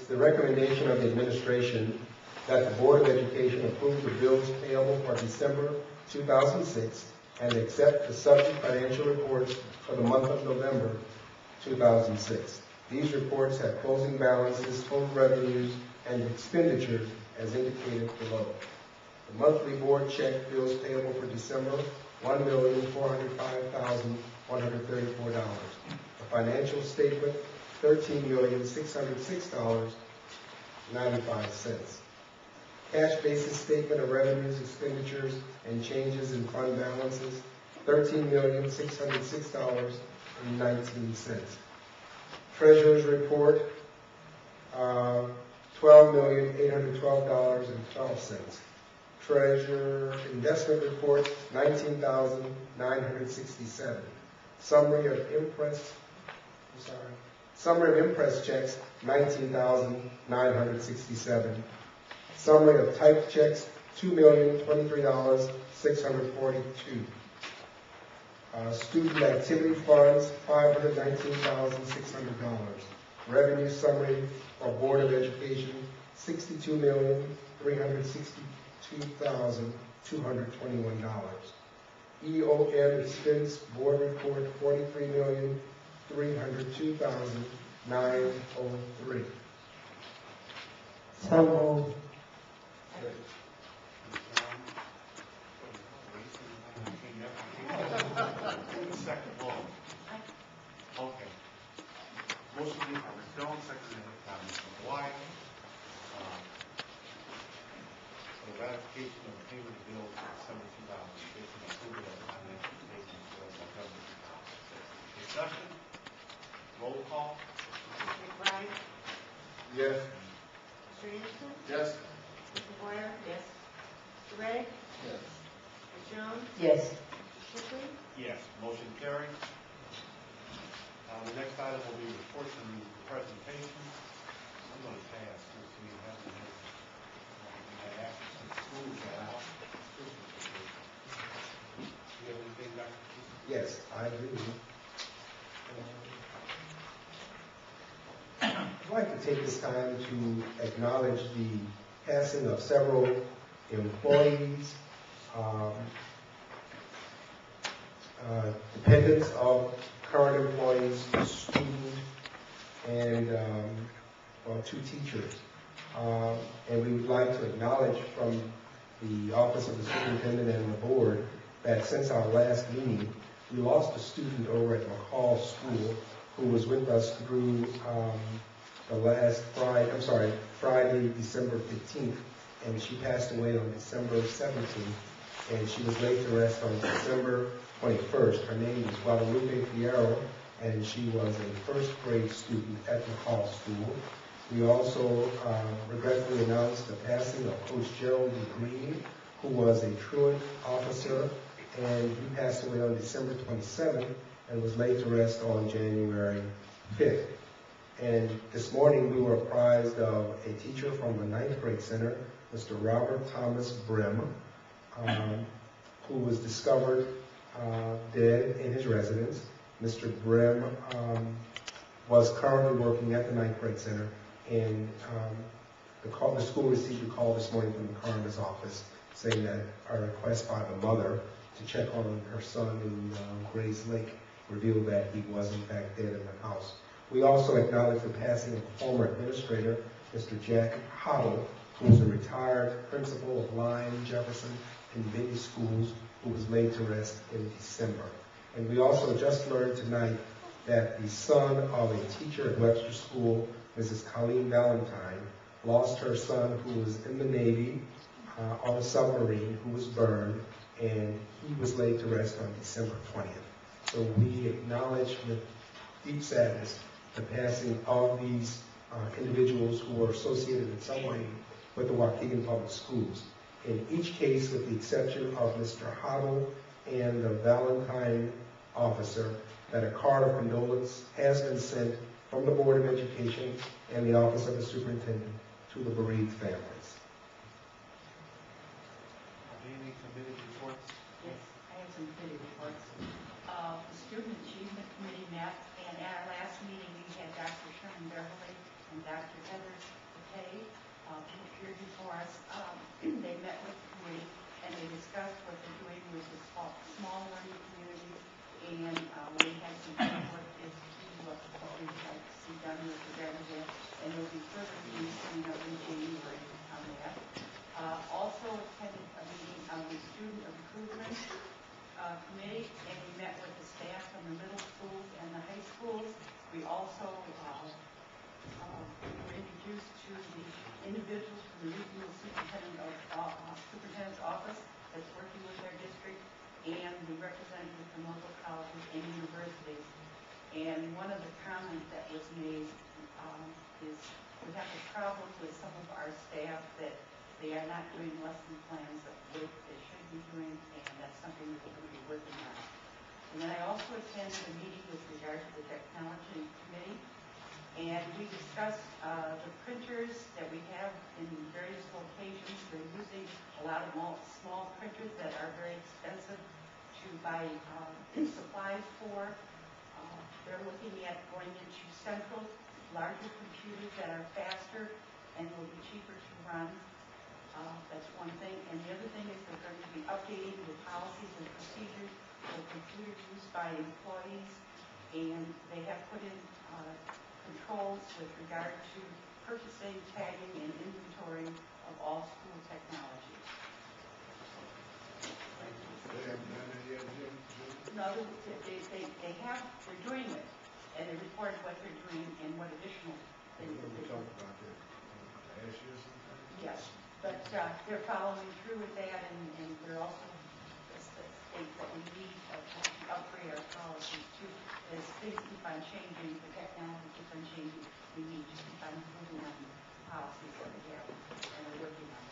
the recommendation of the administration that the Board of Education approve the bills payable for December 2006 and accept the subject financial reports for the month of November 2006. These reports have closing balances, total revenues, and expenditures as indicated below. The monthly board check bills payable for December, $1,405,134. The financial statement, $13,606.95. Cash basis statement of revenues, expenditures, and changes in fund balances, $13,606.19. Treasurer's report, $12,812.12. Treasurer investment report, $19,967. Summary of impress checks, $19,967. Summary of typed checks, $2,023,642. Student activity funds, $519,600. Revenue summary for Board of Education, $62,362,221. EOM expense board report, $43,302,903. So moved. Second. Okay. Motion made by Ms. Jones, seconded by Mr. White. For the ratification of the payment of bills for December 2006 and approval of the financial statements for November 2006. Discussion. Roll call. Mr. McBride? Yes. Mr. Anderson? Yes. Mr. Boyer? Yes. Mr. Ray? Yes. Ms. Jones? Yes. Mr. Shipley? Yes. Motion carried. The next item will be reports and presentations. I'm going to pass since we haven't had access to schools yet. Do you have anything, Dr. Yes, I do. I'd like to take this time to acknowledge the passing of several employees, dependents of current employees, student, and two teachers. And we would like to acknowledge from the Office of the Superintendent and the Board that since our last meeting, we lost a student over at McCall School who was with us through the last Friday, December 15th, and she passed away on December 17th, and she was laid to rest on December 21st. Her name is Guadalupe Fierro, and she was a first grade student at McCall School. We also regretfully announced the passing of Coach Gerald Green, who was a truant officer, and he passed away on December 27th and was laid to rest on January 5th. And this morning we were apprised of a teacher from the 9th grade center, Mr. Robert Thomas Brim, who was discovered dead in his residence. Mr. Brim was currently working at the 9th grade center, and the school received a call this morning from the coroner's office saying that a request by the mother to check on her son in Grays Lake revealed that he was in fact dead in the house. We also acknowledge the passing of a former administrator, Mr. Jack Howell, who is a retired principal of Lyme, Jefferson, and Benny schools, who was laid to rest in December. And we also just learned tonight that the son of a teacher at Webster School, Mrs. Colleen Valentine, lost her son who was in the Navy on a submarine who was burned, and he was laid to rest on December 20th. So we acknowledge with deep sadness the passing of these individuals who were associated in some way with the Waukegan Public Schools. In each case, with the exception of Mr. Hottle and the Valentine officer, that a card of condolence has been sent from the Board of Education and the Office of the Superintendent to the bereaved families. Any committee reports? Yes, I have some committee reports. The Student Achievement Committee met, and at our last meeting we had Dr. Sherman Beverly and Dr. Heather discussed what they're doing with the small learning communities, and we had some work is to what we'd like to see done with regard to that, and there will be further meetings coming up in January on that. Also attended a meeting on the student improvement committee, and we met with the staff from the middle schools and the high schools. We also were introduced to the individuals from the regional superintendent's office that's working with their district, and the representatives from local colleges and universities. And one of the comments that was made is we have a problem with some of our staff that they are not doing lesson plans that they should be doing, and that's something that we're going to be working on. And then I also attended a meeting with regard to the technology committee, and we discussed the printers that we have in various locations. They're using a lot of small printers that are very expensive to buy supplies for. They're looking at going into central, larger computers that are faster and will be cheaper to run. That's one thing. And the other thing is they're going to be updating the policies and procedures for computer use by employees, and they have put in controls with regard to purchasing, tagging, and inventory of all school technology. They haven't done that yet, Jim? No, they're doing it, and they reported what they're doing and what additional things that We they're talked doing. about that last year sometime. Yes, but they're following through with that, and they're also states that we need to upgrade our policies too. As things keep on changing, the technology keeps on changing, we need to keep on improving on the policies that we have and are working on.